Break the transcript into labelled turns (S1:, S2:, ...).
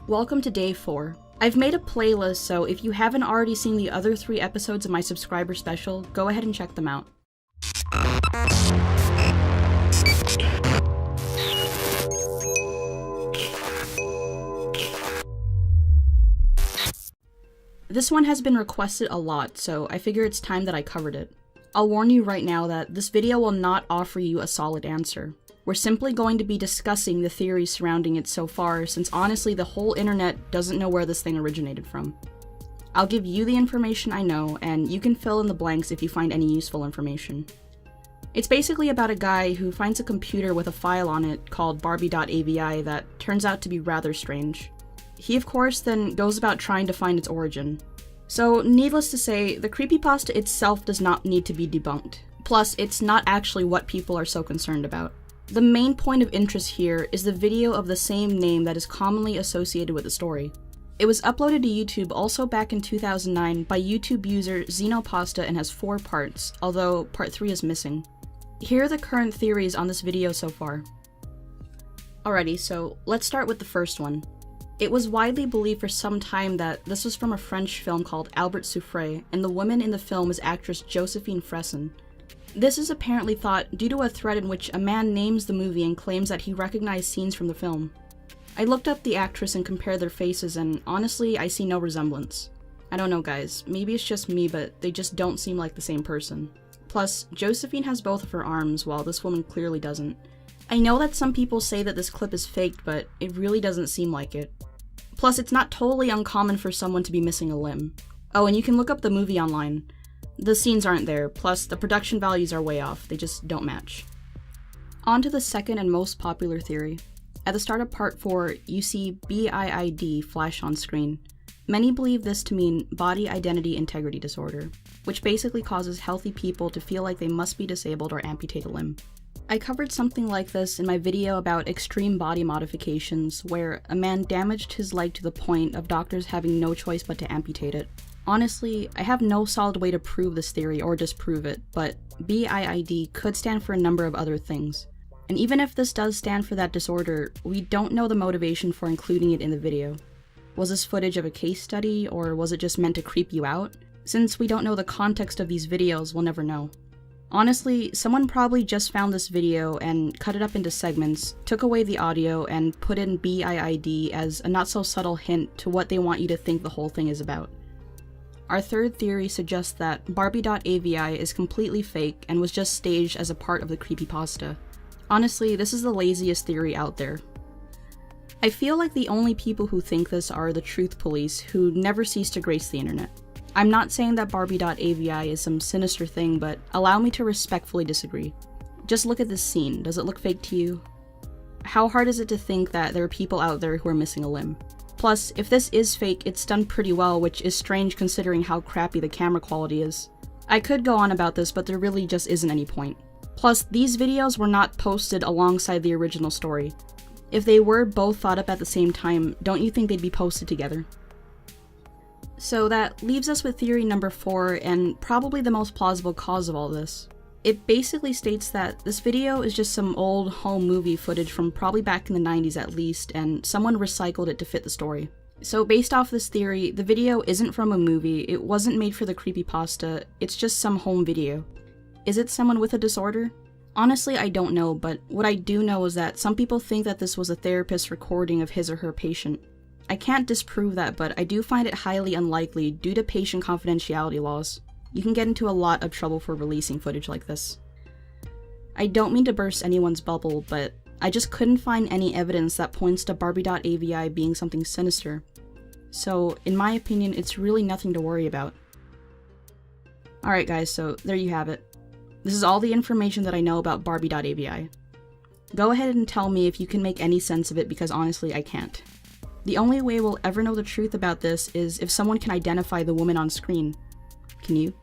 S1: Welcome to day 4. I've made a playlist, so if you haven't already seen the other 3 episodes of my subscriber special, go ahead and check them out. This one has been requested a lot, so I figure it's time that I covered it. I'll warn you right now that this video will not offer you a solid answer. We're simply going to be discussing the theories surrounding it so far, since honestly the whole internet doesn't know where this thing originated from. I'll give you the information I know, and you can fill in the blanks if you find any useful information. It's basically about a guy who finds a computer with a file on it called Barbie.avi that turns out to be rather strange. He of course then goes about trying to find its origin. So needless to say, the creepypasta itself does not need to be debunked. Plus, it's not actually what people are so concerned about. The main point of interest here is the video of the same name that is commonly associated with the story. It was uploaded to YouTube also back in 2009 by YouTube user Xenopasta and has 4 parts, although part 3 is missing. Here are the current theories on this video so far. Alrighty, so let's start with the first one. It was widely believed for some time that this was from a French film called Albert Souffré, and the woman in the film is actress Josephine Fresson. This is apparently thought due to a thread in which a man names the movie and claims that he recognized scenes from the film. I looked up the actress and compared their faces, and honestly, I see no resemblance. I don't know guys, maybe it's just me, but they just don't seem like the same person. Plus, Josephine has both of her arms, while this woman clearly doesn't. I know that some people say that this clip is faked, but it really doesn't seem like it. Plus, it's not totally uncommon for someone to be missing a limb. Oh, and you can look up the movie online. The scenes aren't there, plus the production values are way off, they just don't match. On to the second and most popular theory. At the start of part 4, you see BIID flash on screen. Many believe this to mean Body Identity Integrity Disorder, which basically causes healthy people to feel like they must be disabled or amputate a limb. I covered something like this in my video about extreme body modifications, where a man damaged his leg to the point of doctors having no choice but to amputate it. Honestly, I have no solid way to prove this theory or disprove it, but BIID could stand for a number of other things. And even if this does stand for that disorder, we don't know the motivation for including it in the video. Was this footage of a case study, or was it just meant to creep you out? Since we don't know the context of these videos, we'll never know. Honestly, someone probably just found this video and cut it up into segments, took away the audio, and put in BIID as a not-so-subtle hint to what they want you to think the whole thing is about. Our third theory suggests that Barbie.avi is completely fake and was just staged as a part of the creepypasta. Honestly, this is the laziest theory out there. I feel like the only people who think this are the truth police, who never cease to grace the internet. I'm not saying that Barbie.avi is some sinister thing, but allow me to respectfully disagree. Just look at this scene, does it look fake to you? How hard is it to think that there are people out there who are missing a limb? Plus, if this is fake, it's done pretty well, which is strange considering how crappy the camera quality is. I could go on about this, but there really just isn't any point. Plus, these videos were not posted alongside the original story. If they were both thought up at the same time, don't you think they'd be posted together? So that leaves us with theory number 4, and probably the most plausible cause of all this. It basically states that this video is just some old home movie footage from probably back in the 90s at least, and someone recycled it to fit the story. So based off this theory, the video isn't from a movie, it wasn't made for the creepypasta, it's just some home video. Is it someone with a disorder? Honestly, I don't know, but what I do know is that some people think that this was a therapist recording of his or her patient. I can't disprove that, but I do find it highly unlikely due to patient confidentiality laws. You can get into a lot of trouble for releasing footage like this. I don't mean to burst anyone's bubble, but I just couldn't find any evidence that points to Barbie.avi being something sinister. So, in my opinion, it's really nothing to worry about. Alright guys, so there you have it. This is all the information that I know about Barbie.avi. Go ahead and tell me if you can make any sense of it, because honestly, I can't. The only way we'll ever know the truth about this is if someone can identify the woman on screen. Can you?